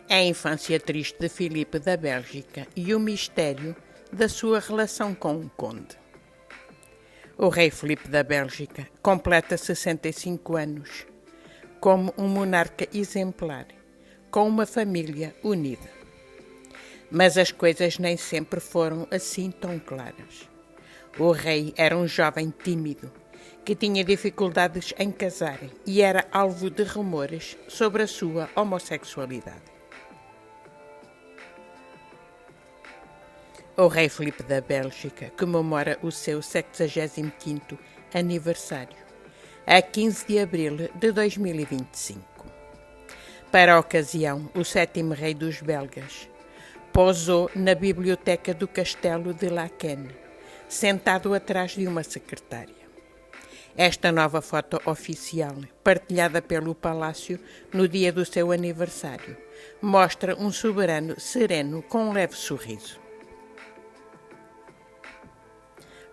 A infância triste de Filipe da Bélgica e o mistério da sua relação com o conde. O rei Filipe da Bélgica completa 65 anos, como um monarca exemplar, com uma família unida. Mas as coisas nem sempre foram assim tão claras. O rei era um jovem tímido, que tinha dificuldades em casar e era alvo de rumores sobre a sua homossexualidade. O rei Filipe da Bélgica comemora o seu 65º aniversário, a 15 de abril de 2025. Para a ocasião, o 7º rei dos belgas posou na biblioteca do castelo de Laeken, sentado atrás de uma secretária. Esta nova foto oficial, partilhada pelo palácio no dia do seu aniversário, mostra um soberano sereno com um leve sorriso.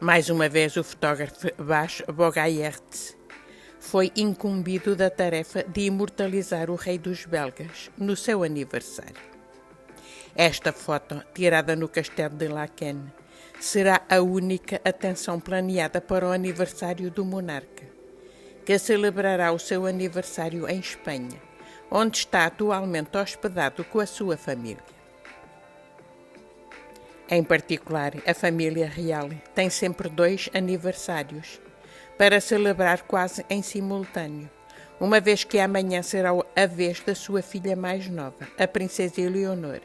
Mais uma vez, o fotógrafo Bas Bogaerts foi incumbido da tarefa de imortalizar o rei dos belgas no seu aniversário. Esta foto, tirada no castelo de Laeken, será a única atenção planeada para o aniversário do monarca, que celebrará o seu aniversário em Espanha, onde está atualmente hospedado com a sua família. Em particular, a família real tem sempre 2 aniversários para celebrar quase em simultâneo, uma vez que amanhã será a vez da sua filha mais nova, a princesa Eleonor,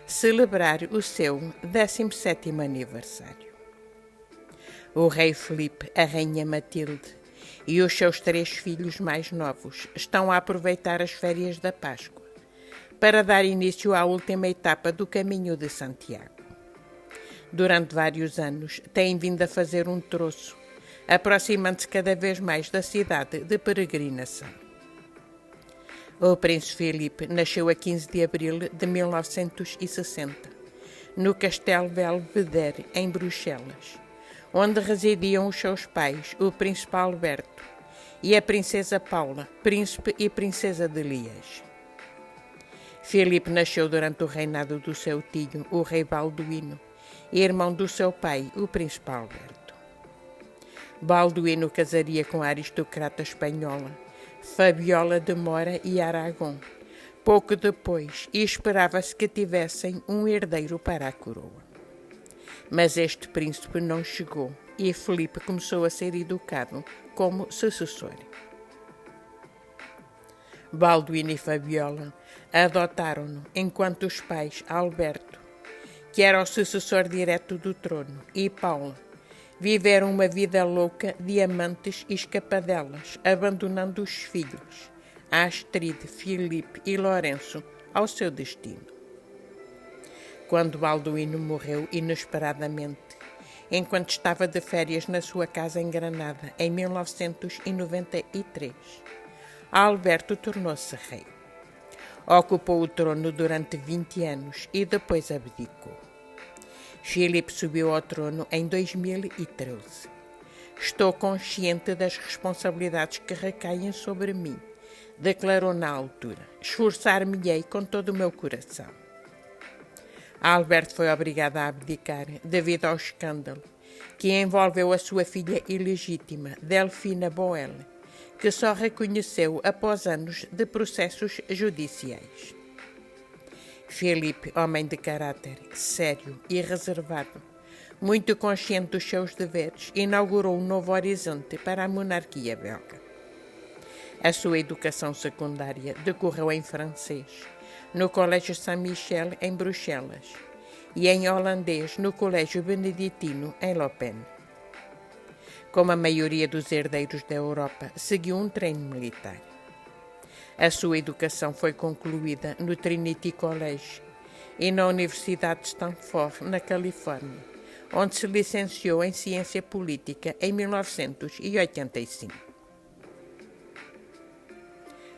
celebrar o seu 17º aniversário. O rei Filipe, a rainha Matilde e os seus 3 filhos mais novos estão a aproveitar as férias da Páscoa para dar início à última etapa do caminho de Santiago. Durante vários anos, têm vindo a fazer um troço, aproximando-se cada vez mais da cidade de peregrinação. O príncipe Filipe nasceu a 15 de abril de 1960, no Castelo Belvedere, em Bruxelas, onde residiam os seus pais, o príncipe Alberto e a princesa Paula, príncipe e princesa de Liege. Filipe nasceu durante o reinado do seu tio, o rei Balduíno, irmão do seu pai, o príncipe Alberto. Balduíno casaria com a aristocrata espanhola Fabiola de Mora e Aragão, pouco depois, e esperava-se que tivessem um herdeiro para a coroa. Mas este príncipe não chegou e Filipe começou a ser educado como sucessor. Balduíno e Fabiola adotaram-no, enquanto os pais Alberto, que era o sucessor direto do trono, e Paula, viveram uma vida louca de amantes e escapadelas, abandonando os filhos, Astrid, Filipe e Lourenço, ao seu destino. Quando Balduíno morreu inesperadamente, enquanto estava de férias na sua casa em Granada, em 1993, Alberto tornou-se rei. Ocupou o trono durante 20 anos e depois abdicou. Filipe subiu ao trono em 2013. Estou consciente das responsabilidades que recaem sobre mim, declarou na altura. Esforçar-me-ei com todo o meu coração. Alberto foi obrigado a abdicar devido ao escândalo que envolveu a sua filha ilegítima, Delfina Boel, que só reconheceu após anos de processos judiciais. Filipe, homem de caráter sério e reservado, muito consciente dos seus deveres, inaugurou um novo horizonte para a monarquia belga. A sua educação secundária decorreu em francês, no Colégio Saint-Michel, em Bruxelas, e em holandês, no Colégio Beneditino, em Leuven. Como a maioria dos herdeiros da Europa, seguiu um treino militar. A sua educação foi concluída no Trinity College e na Universidade de Stanford, na Califórnia, onde se licenciou em Ciência Política em 1985.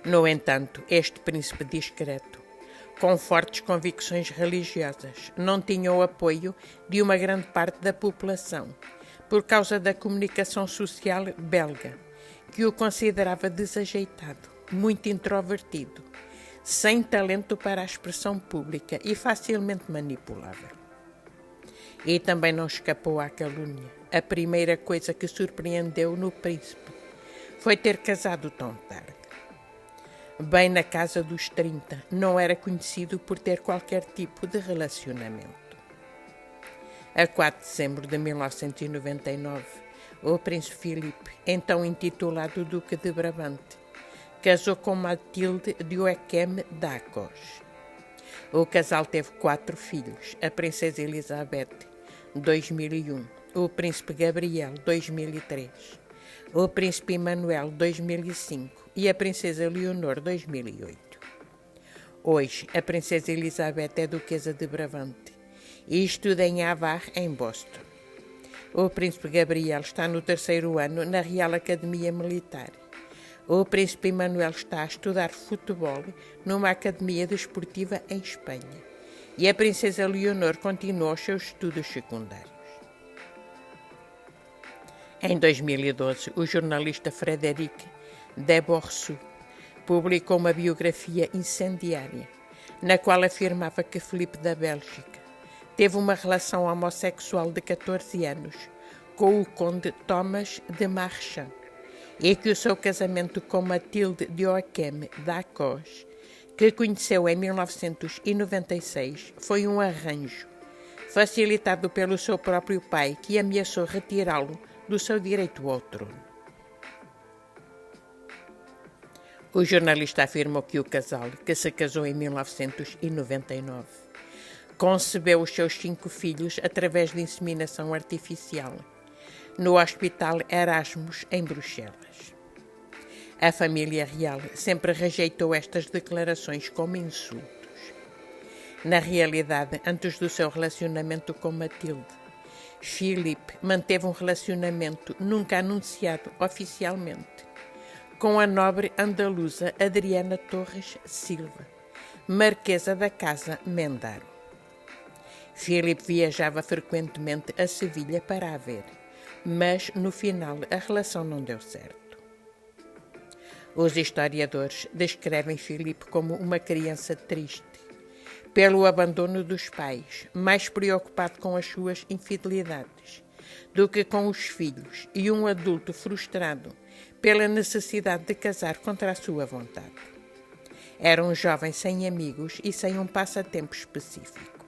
No entanto, este príncipe discreto, com fortes convicções religiosas, não tinha o apoio de uma grande parte da população, por causa da comunicação social belga, que o considerava desajeitado, muito introvertido, sem talento para a expressão pública e facilmente manipulável. E também não escapou à calúnia. A primeira coisa que surpreendeu no príncipe foi ter casado tão tarde. Bem na casa dos 30, não era conhecido por ter qualquer tipo de relacionamento. A 4 de dezembro de 1999, o príncipe Filipe, então intitulado Duque de Brabante, casou com Matilde de Joachim d'Arcos. O casal teve 4 filhos, a princesa Elizabeth, 2001, o príncipe Gabriel, 2003, o príncipe Emanuel, 2005 e a princesa Leonor, 2008. Hoje, a princesa Elizabeth é duquesa de Brabante e estuda em Havre, em Boston. O príncipe Gabriel está no 3º ano na Real Academia Militar. O príncipe Emanuel está a estudar futebol numa academia desportiva em Espanha. E a princesa Leonor continua os seus estudos secundários. Em 2012, o jornalista Frédéric Deborsou publicou uma biografia incendiária, na qual afirmava que Filipe da Bélgica teve uma relação homossexual de 14 anos com o conde Thomas de Marchand e que o seu casamento com Matilde de Joachim d'Arcos, que conheceu em 1996, foi um arranjo, facilitado pelo seu próprio pai, que ameaçou retirá-lo do seu direito ao trono. O jornalista afirmou que o casal, que se casou em 1999, concebeu os seus 5 filhos através de inseminação artificial, no Hospital Erasmus, em Bruxelas. A família real sempre rejeitou estas declarações como insultos. Na realidade, antes do seu relacionamento com Matilde, Filipe manteve um relacionamento nunca anunciado oficialmente com a nobre andaluza Adriana Torres Silva, marquesa da Casa Mendaro. Filipe viajava frequentemente a Sevilha para a ver, mas no final a relação não deu certo. Os historiadores descrevem Filipe como uma criança triste, pelo abandono dos pais, mais preocupado com as suas infidelidades do que com os filhos, e um adulto frustrado pela necessidade de casar contra a sua vontade. Era um jovem sem amigos e sem um passatempo específico.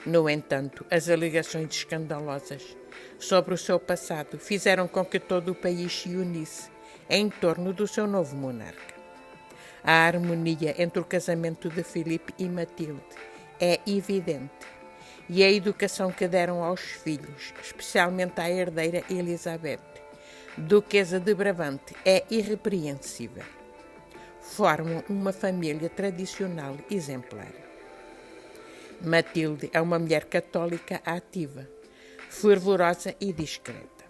No entanto, as alegações escandalosas sobre o seu passado fizeram com que todo o país se unisse em torno do seu novo monarca. A harmonia entre o casamento de Filipe e Matilde é evidente, e a educação que deram aos filhos, especialmente à herdeira Elizabeth, duquesa de Brabante, é irrepreensível. Formam uma família tradicional exemplar. Matilde é uma mulher católica ativa, fervorosa e discreta.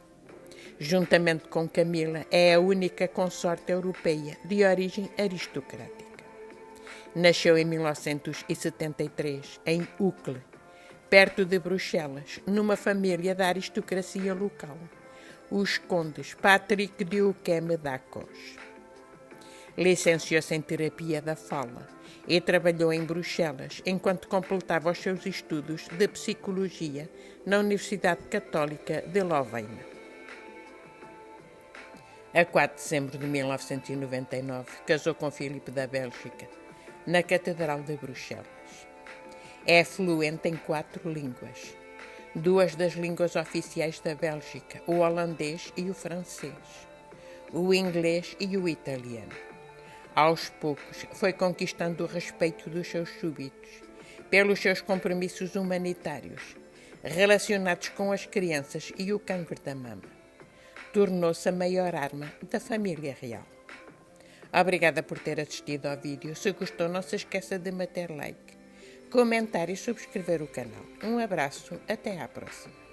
Juntamente com Camila, é a única consorte europeia de origem aristocrática. Nasceu em 1973, em Uccle, perto de Bruxelas, numa família da aristocracia local, os condes Patrick de Joachim d'Arcos. Licenciou-se em terapia da fala e trabalhou em Bruxelas enquanto completava os seus estudos de psicologia na Universidade Católica de Louvain. A 4 de dezembro de 1999, casou com Filipe da Bélgica, na Catedral de Bruxelas. É fluente em 4 línguas, 2 das línguas oficiais da Bélgica, o holandês e o francês, o inglês e o italiano. Aos poucos, foi conquistando o respeito dos seus súbitos pelos seus compromissos humanitários, relacionados com as crianças e o câncer da mama. Tornou-se a maior arma da família real. Obrigada por ter assistido ao vídeo. Se gostou, não se esqueça de meter like, comentar e subscrever o canal. Um abraço, até à próxima.